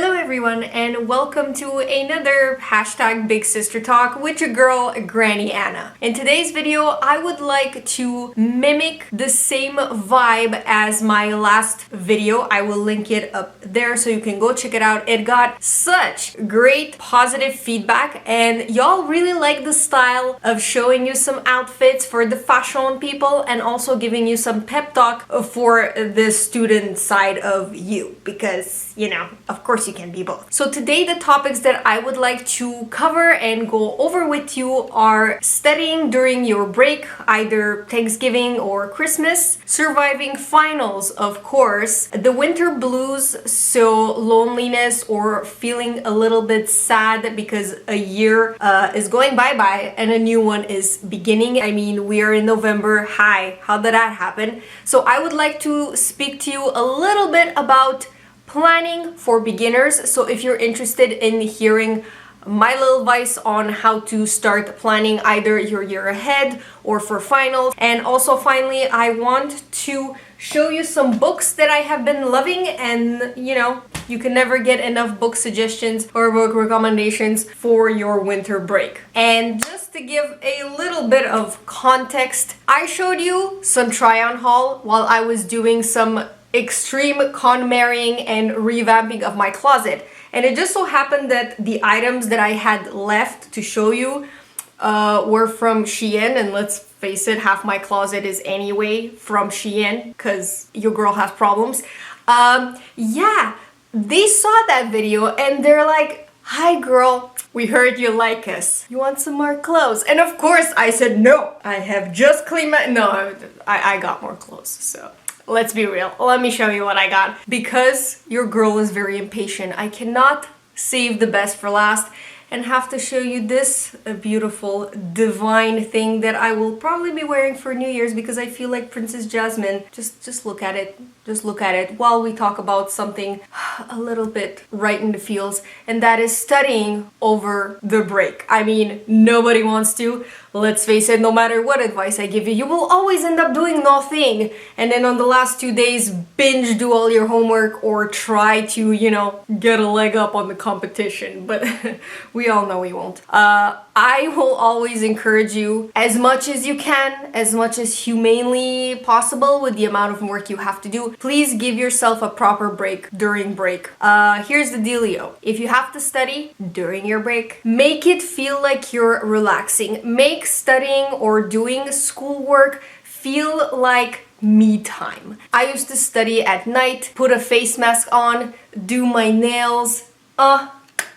Hello everyone and welcome to another hashtag Big Sister Talk with your girl Granny Anna. In today's video I would like to mimic the same vibe as my last video. I will link it up there so you can go check it out. It got such great positive feedback and y'all really like the style of showing you some outfits for the fashion people and also giving you some pep talk for the student side of you because, you know, of course you can be both. So today the topics that I would like to cover and go over with you are studying during your break, either Thanksgiving or Christmas, surviving finals, of course, the winter blues, so loneliness or feeling a little bit sad because a year is going bye-bye and a new one is beginning. I mean, we are in November. Hi, how did that happen? So I would like to speak to you a little bit about planning for beginners. So if you're interested in hearing my little advice on how to start planning either your year ahead or for finals. And also finally, I want to show you some books that I have been loving, and you know, you can never get enough book suggestions or book recommendations for your winter break. And just to give a little bit of context, I showed you some try-on haul while I was doing some extreme KonMariing and revamping of my closet. And it just so happened that the items that I had left to show you were from Shein, and let's face it, half my closet is anyway from Shein because your girl has problems. Yeah, they saw that video and they're like, "Hi girl, we heard you like us. You want some more clothes?" And of course I said, "No, I have just cleaned my..." No, I got more clothes, so let's be real. Let me show you what I got. Because your girl is very impatient, I cannot save the best for last and have to show you this beautiful divine thing that I will probably be wearing for New Year's because I feel like Princess Jasmine. Just look at it. Just look at it while we talk about something a little bit right in the feels, and that is studying over the break. I mean, nobody wants to. Let's face it, no matter what advice I give you, you will always end up doing nothing. And then on the last 2 days, binge do all your homework or try to, you know, get a leg up on the competition. But we all know we won't. I will always encourage you as much as you can, as much as humanely possible with the amount of work you have to do. Please give yourself a proper break during break. Here's the dealio. If you have to study during your break, make it feel like you're relaxing. Make studying or doing schoolwork feel like me time. I used to study at night, put a face mask on, do my nails,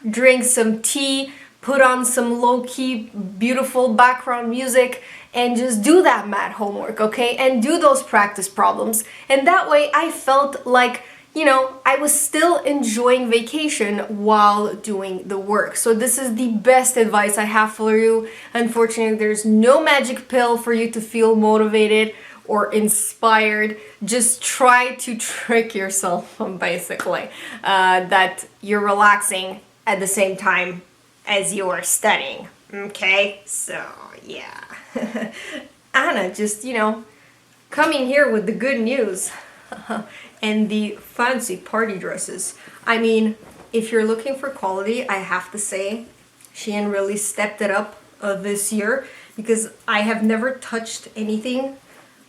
drink some tea, put on some low-key beautiful background music and just do that mad homework, okay? And do those practice problems. And that way I felt like, you know, I was still enjoying vacation while doing the work. So this is the best advice I have for you. Unfortunately, there's no magic pill for you to feel motivated or inspired. Just try to trick yourself, basically, that you're relaxing at the same time as you are studying. Okay? So, yeah. Anna just, you know, coming here with the good news. And the fancy party dresses. I mean, if you're looking for quality, I have to say, Shein really stepped it up this year because I have never touched anything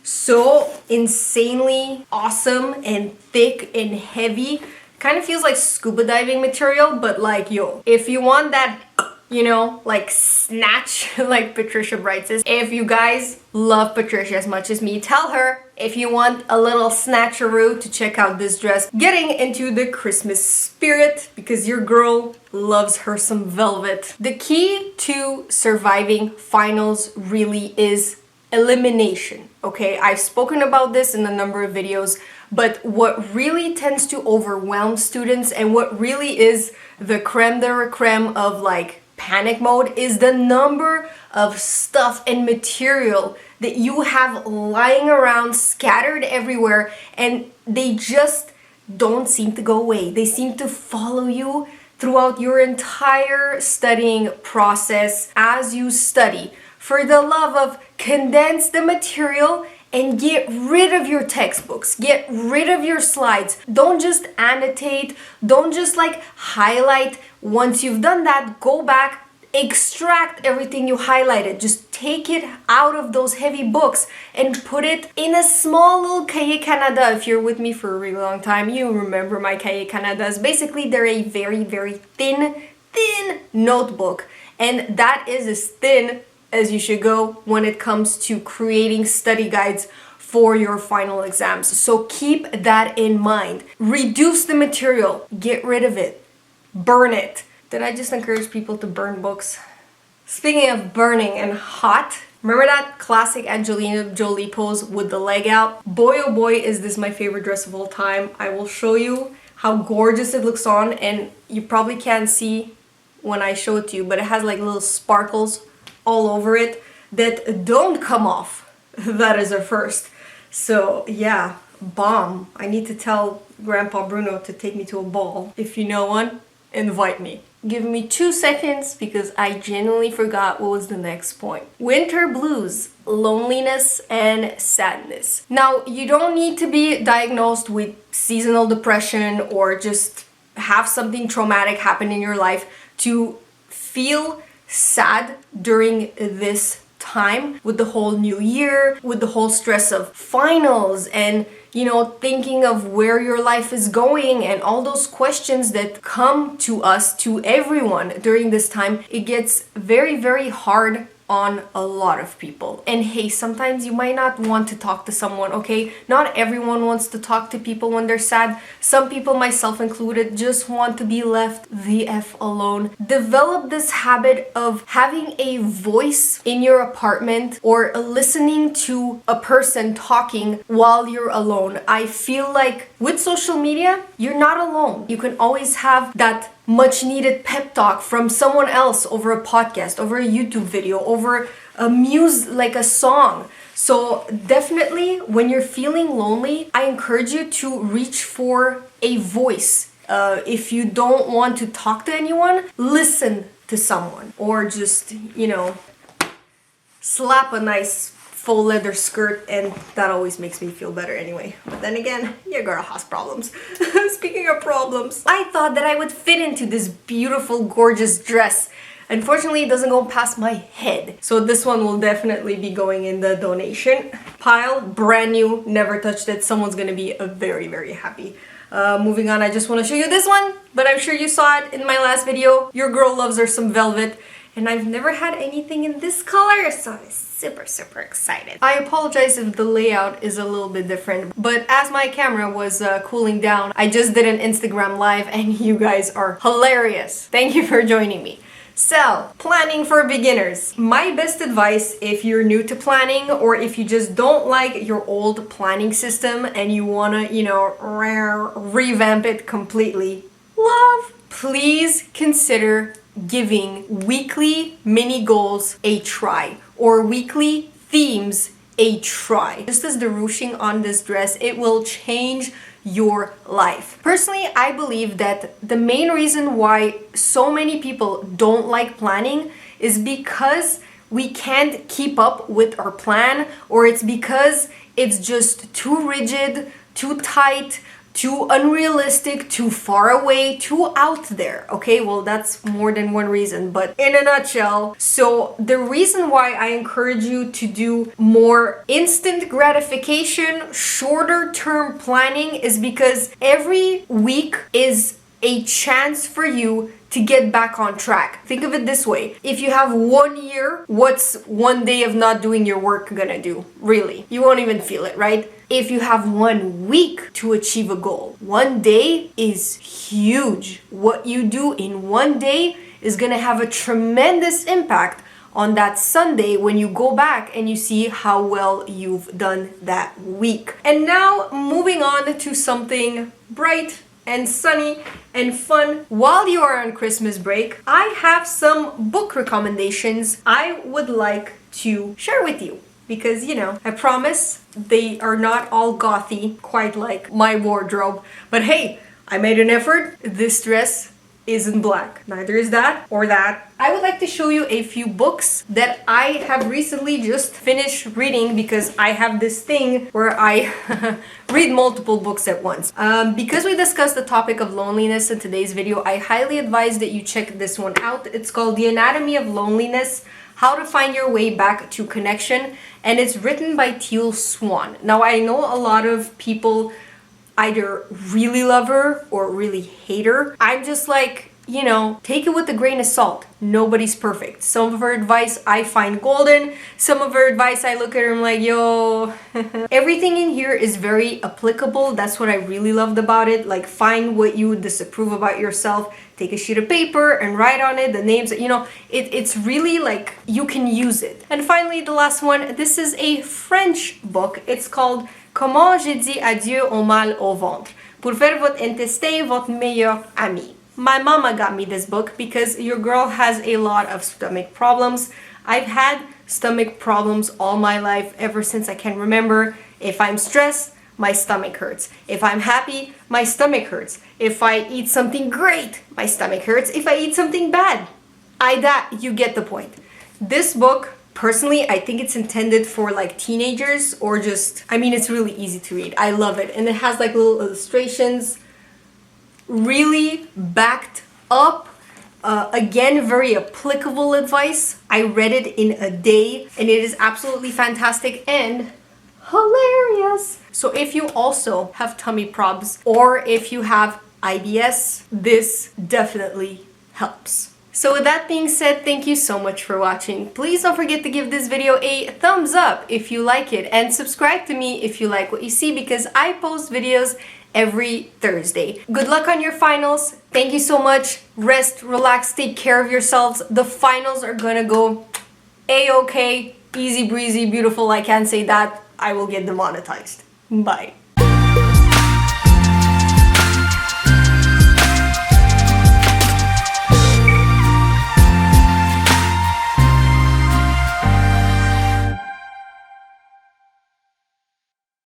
so insanely awesome and thick and heavy. Kind of feels like scuba diving material, but like, yo, if you want that, you know, like snatch like Patricia Bright says. If you guys love Patricia as much as me, tell her if you want a little snatcheroo to check out this dress. Getting into the Christmas spirit because your girl loves her some velvet. The key to surviving finals really is elimination, okay? I've spoken about this in a number of videos, but what really tends to overwhelm students and what really is the creme de la creme of like panic mode is the number of stuff and material that you have lying around scattered everywhere, and they just don't seem to go away. They seem to follow you throughout your entire studying process as you study. For the love of, condense the material and get rid of your textbooks. Get rid of your slides. Don't just annotate. Don't just like highlight. Once you've done that, go back, extract everything you highlighted. Just take it out of those heavy books and put it in a small little Cahier Canada. If you're with me for a really long time, you remember my Cahier Canadas. Basically, they're a very, very thin notebook. And that is as thin as you should go when it comes to creating study guides for your final exams. So keep that in mind. Reduce the material. Get rid of it. Burn it. Did I just encourage people to burn books? Speaking of burning and hot, remember that classic Angelina Jolie pose with the leg out? Boy oh boy, is this my favorite dress of all time. I will show you how gorgeous it looks on, and you probably can't see when I show it to you, but it has like little sparkles all over it that don't come off. That is a first. So yeah, bomb. I need to tell Grandpa Bruno to take me to a ball. If you know one, invite me. Give me 2 seconds because I genuinely forgot what was the next point. Winter blues, loneliness and sadness. Now, you don't need to be diagnosed with seasonal depression or just have something traumatic happen in your life to feel sad during this time with the whole new year, with the whole stress of finals and, you know, thinking of where your life is going and all those questions that come to us, to everyone during this time. It gets very, very hard on a lot of people. And hey, sometimes you might not want to talk to someone, okay? Not everyone wants to talk to people when they're sad. Some people, myself included, just want to be left the F alone. Develop this habit of having a voice in your apartment or listening to a person talking while you're alone. I feel like with social media, you're not alone. You can always have that much needed pep talk from someone else over a podcast, over a YouTube video, over a like a song. So definitely when you're feeling lonely, I encourage you to reach for a voice. If you don't want to talk to anyone, listen to someone or just, you know, slap a nice faux leather skirt, and that always makes me feel better anyway. But then again, your girl has problems. Speaking of problems, I thought that I would fit into this beautiful, gorgeous dress. Unfortunately, it doesn't go past my head. So this one will definitely be going in the donation pile. Brand new, never touched it. Someone's gonna be very, very happy. Moving on, I just want to show you this one, but I'm sure you saw it in my last video. Your girl loves her some velvet, and I've never had anything in this color, so I'm super excited. I apologize if the layout is a little bit different, but as my camera was cooling down, I just did an Instagram live and you guys are hilarious. Thank you for joining me. So, planning for beginners. My best advice if you're new to planning or if you just don't like your old planning system and you wanna, you know, revamp it completely, please consider giving weekly mini goals a try or weekly themes a try. Just as the ruching on this dress, it will change your life. Personally, I believe that the main reason why so many people don't like planning is because we can't keep up with our plan, or it's because it's just too rigid, too tight, too unrealistic, too far away, too out there. Okay, well, that's more than one reason, but in a nutshell, so the reason why I encourage you to do more instant gratification, shorter term planning is because every week is a chance for you to get back on track. Think of it this way. If you have 1 year, what's 1 day of not doing your work gonna do? Really? You won't even feel it, right? If you have 1 week to achieve a goal, 1 day is huge. What you do in 1 day is gonna have a tremendous impact on that Sunday when you go back and you see how well you've done that week. And now moving on to something bright and sunny and fun. While you are on Christmas break, I have some book recommendations I would like to share with you. Because, you know, I promise they are not all gothy, quite like my wardrobe. But hey, I made an effort. This dress isn't black. Neither is that or that. I would like to show you a few books that I have recently just finished reading because I have this thing where I read multiple books at once. Because we discussed the topic of loneliness in today's video, I highly advise that you check this one out. It's called The Anatomy of Loneliness: How to Find Your Way Back to Connection, and it's written by Teal Swan. Now, I know a lot of people either really love her or really hate her. I'm just like, you know, take it with a grain of salt. Nobody's perfect. Some of her advice I find golden. Some of her advice I look at her and I'm like, yo. Everything in here is very applicable. That's what I really loved about it. Like, find what you disapprove about yourself. Take a sheet of paper and write on it the names. You know, it's really like you can use it. And finally, the last one. This is a French book. It's called Comment j'ai dit adieu au mal au ventre pour faire votre intestin votre meilleur ami. My mama got me this book because your girl has a lot of stomach problems. I've had stomach problems all my life, ever since I can remember. If I'm stressed, my stomach hurts. If I'm happy, my stomach hurts. If I eat something great, my stomach hurts. If I eat something bad, you get the point. This book, personally, I think it's intended for like teenagers or just, I mean, it's really easy to read. I love it. And it has like little illustrations, really backed up. Again, very applicable advice. I read it in a day and it is absolutely fantastic and hilarious. So if you also have tummy probs or if you have IBS, this definitely helps. So with that being said, thank you so much for watching. Please don't forget to give this video a thumbs up if you like it and subscribe to me if you like what you see, because I post videos every Thursday. Good luck on your finals. Thank you so much. Rest, relax, take care of yourselves. The finals are gonna go A-okay, easy breezy, beautiful. I can't say that. I will get demonetized. Bye.